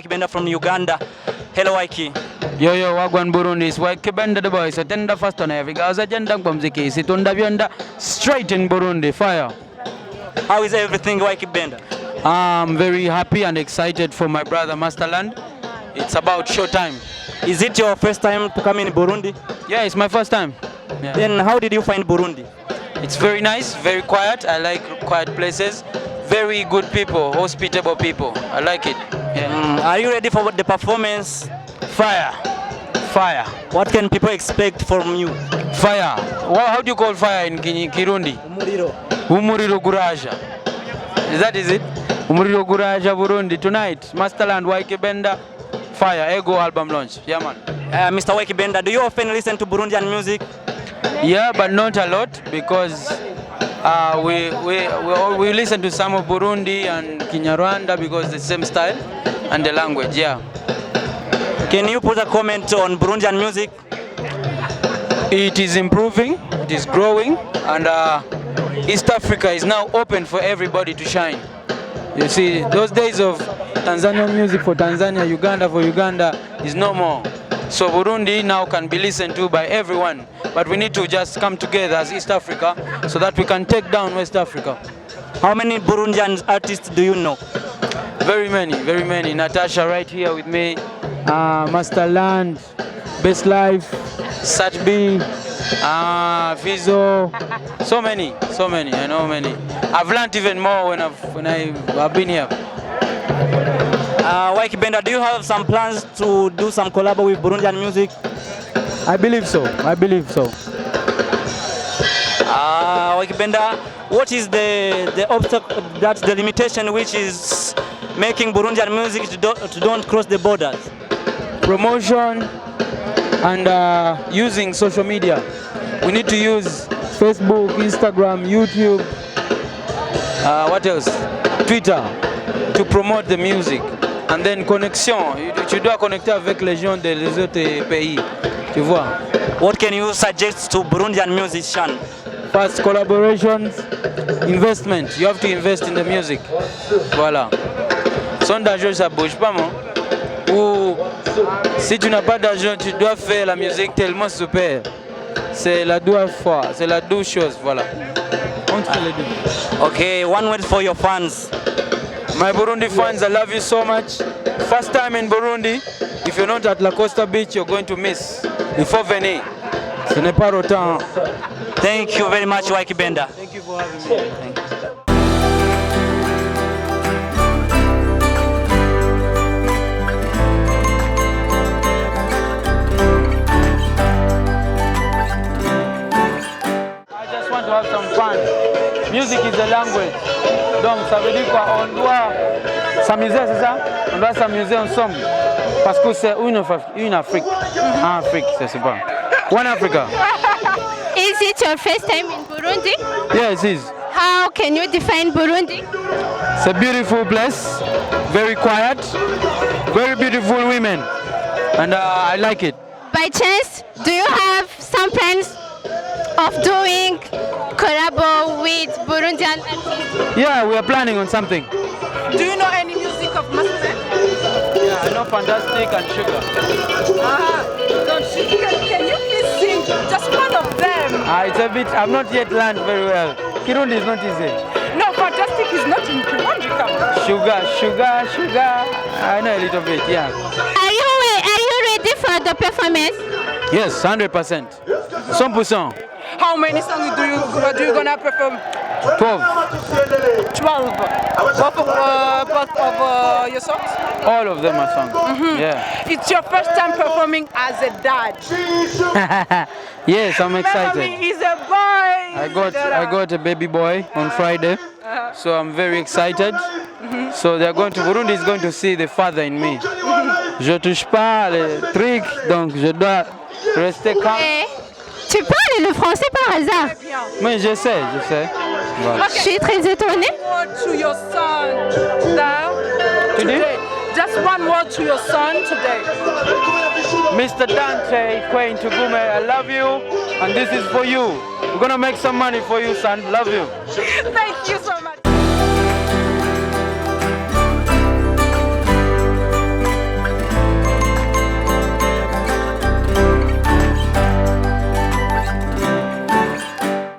YKEE Benda from Uganda. Hello YKEE. Yo wagwan Burundi is YKEE Benda the boy. So tenda fast on every gaza agenda kwa muziki. Situonda vyonda straight in Burundi. Fire. How is everything YKEE Benda? I'm very happy and excited for my brother Masterland. It's about show time. Is it your first time to come in Burundi? Yeah, it's my first time. Yeah. Then how did you find Burundi? It's very nice, very quiet. I like quiet places. Very good people, hospitable people. I like it. Yeah. Are you ready for the performance? Fire. Fire. What can people expect from you? Fire. Well, how do you call fire in Kirundi? Umuriro. Umuriro Guraja. Is it? Umuriro Guraja Burundi tonight. Masterland YKEE Benda. Fire. Ego album launch. Yeah, man. Mr. YKEE Benda, do you often listen to Burundian music? Yeah, but not a lot because we listen to some of Burundi and Kinyarwanda because the same style and the language. Yeah. Can you put a comment on Burundian music? It is improving, it is growing, and East Africa is now open for everybody to shine. You see, those days of Tanzanian music for Tanzania, Uganda for Uganda is no more. So Burundi now can be listened to by everyone, but we need to just come together as East Africa so that we can take down West Africa. How many Burundian artists do you know? Very many, very many. Natasha right here with me, Masterland, Best Life, Satbi, Fizo, so many, I know many. I've learned even more when I've been here. YKEE Benda, do you have some plans to do some collab with Burundian music? I believe so. YKEE Benda, what is the obstacle, that's the limitation which is making Burundian music to don't cross the borders? Promotion and using social media. We need to use Facebook, Instagram, YouTube, what else? Twitter to promote the music. And then connexion, tu dois connecter avec les gens des autres pays, tu vois. What can you suggest to Burundian musicians? First, collaborations, investment. You have to invest in the music. Voilà. Sans d'argent, ça bouge pas, moi. Ou si tu n'as pas d'argent, tu dois faire la musique tellement super. C'est la douce chose, voilà. Entre les deux. Okay, one word for your fans. My Burundi fans, I love you so much. First time in Burundi. If you're not at La Costa Beach, you're going to miss. Il faut venir. Ce n'est pas autant. Thank you very much, YKEE Benda. Thank you for having me. Thank you. I just want to have some fun. Music is a language. Donc ça veut dire quoi? On doit s'amuser, c'est ça? On doit s'amuser ensemble. Parce que c'est une Afrique. En Afrique, c'est pas. One Africa. Is it your first time in Burundi? Yes, it is. How can you define Burundi? It's a beautiful place, very quiet, very beautiful women, and I like it. By chance, do you have some plans of doing collabo with Burundian artists? Yeah, we are planning on something. Do you know any music of Masterland? Yeah, I know Fantastic and Sugar. Can you please sing just one of them? It's a bit, I've not yet learned very well. Kirundi is not easy. No, Fantastic is not in Burundi. Sugar. I know a little bit, yeah. Are you ready for the performance? Yes, 100%. 100%. How many songs do you gonna perform? 12. 12. Both of your songs? All of them are songs. Yeah. It's your first time performing as a dad. Yes, I'm excited. Remember me, he's a boy. I got a baby boy on Friday, so I'm very excited. So Burundi is going to see the father in me. Je touche pas les trucs, donc je dois rester calme. Tu parles le français par hasard? Oui, je sais. Voilà. Je suis très étonnée. To your son now, today. Just one word to your son today. Mr. Dante Quain Tugume, I love you, and this is for you. We're gonna make some money for you, son. Love you. Thank you so much.